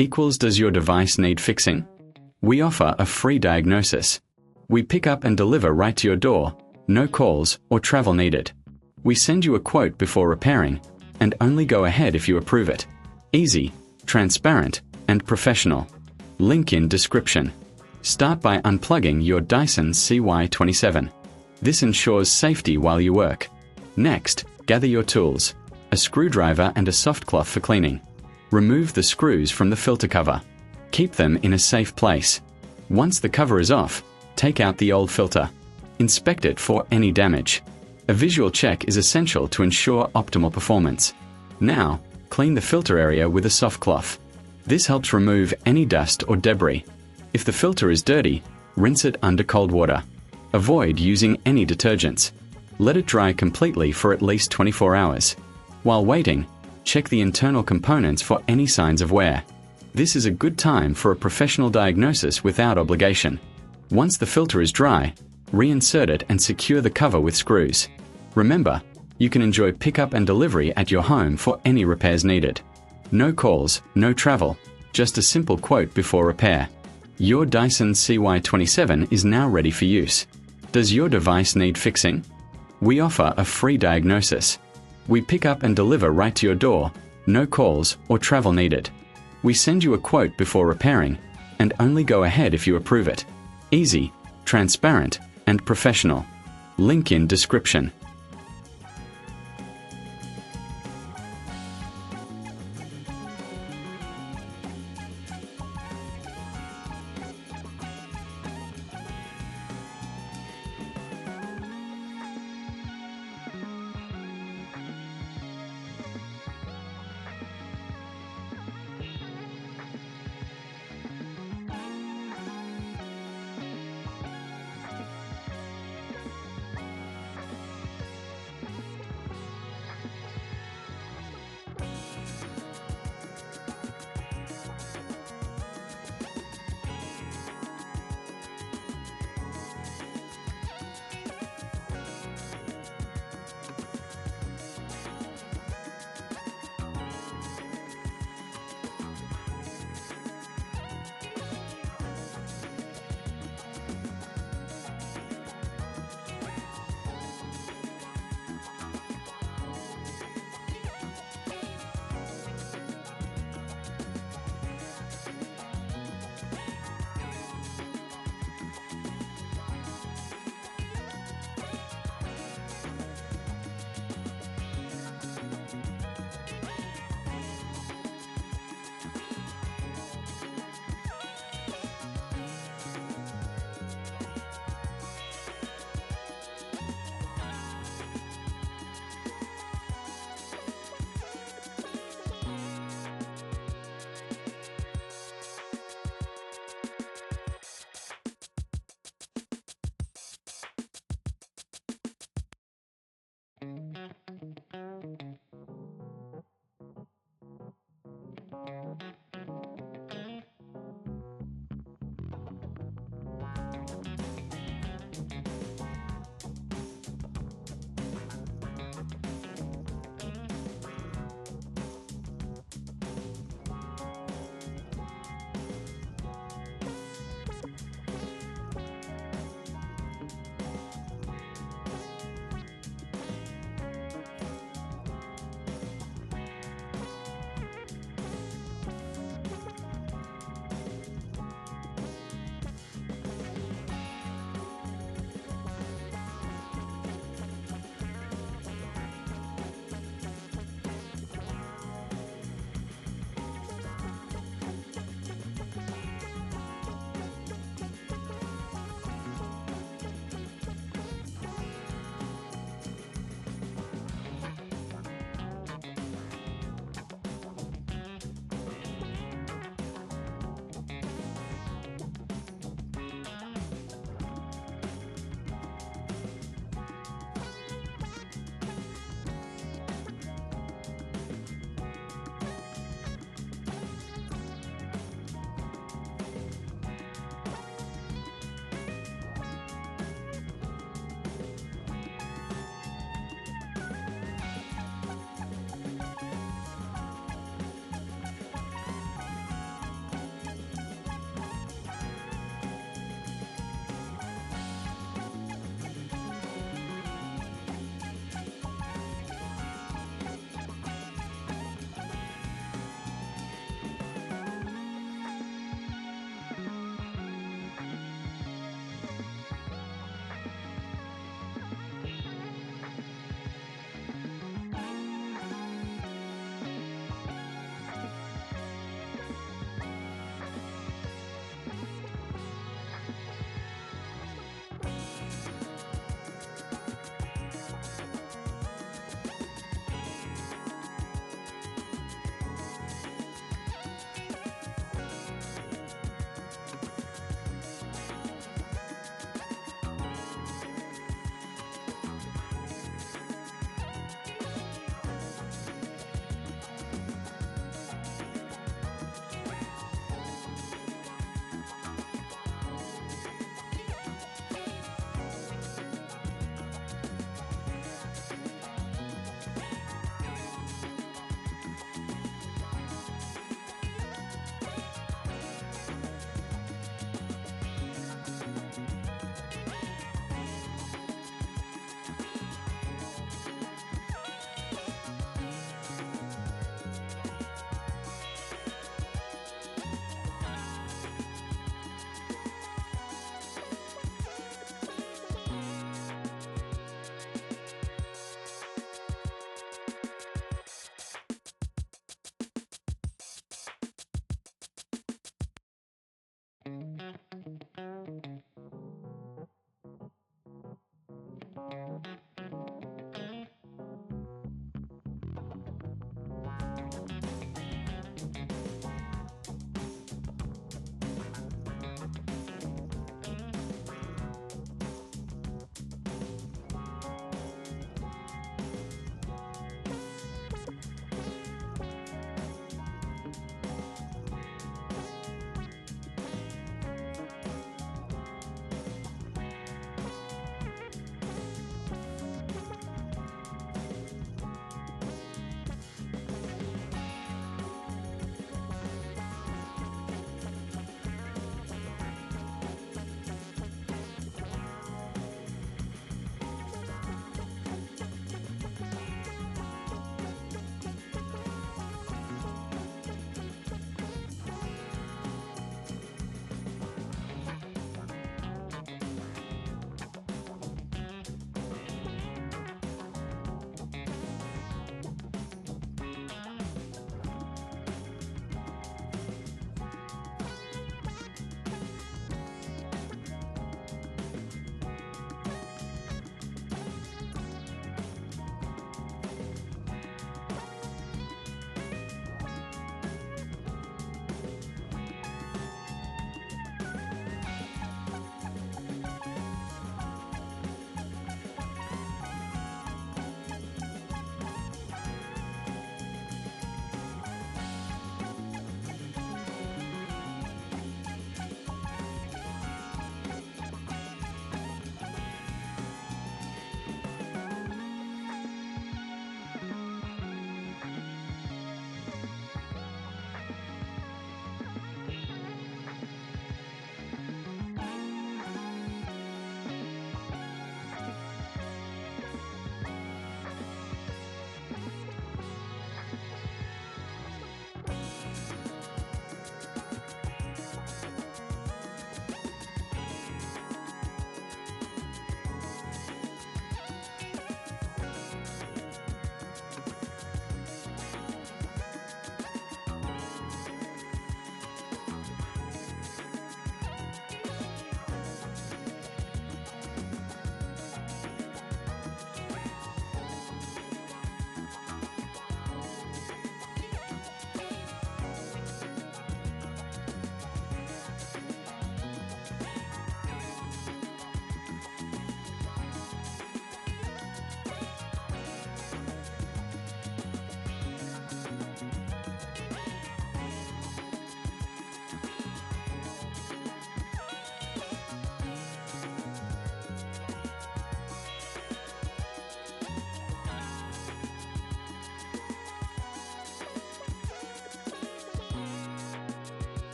equals does your device need fixing? We offer a free diagnosis. We pick up and deliver right to your door, no calls or travel needed. We send you a quote before repairing, and only go ahead if you approve it. Easy, transparent, and professional. Link in description. Start by unplugging your Dyson CY27. This ensures safety while you work. Next, gather your tools, a screwdriver and a soft cloth for cleaning. Remove the screws from the filter cover. Keep them in a safe place. Once the cover is off, take out the old filter. Inspect it for any damage. A visual check is essential to ensure optimal performance. Now, clean the filter area with a soft cloth. This helps remove any dust or debris. If the filter is dirty, rinse it under cold water. Avoid using any detergents. Let it dry completely for at least 24 hours. While waiting, check the internal components for any signs of wear. This is a good time for a professional diagnosis without obligation. Once the filter is dry, reinsert it and secure the cover with screws. Remember, you can enjoy pickup and delivery at your home for any repairs needed. No calls, no travel, just a simple quote before repair. Your Dyson CY27 is now ready for use. Does your device need fixing? We offer a free diagnosis. We pick up and deliver right to your door, no calls or travel needed. We send you a quote before repairing, and only go ahead if you approve it. Easy, transparent, and professional. Link in description.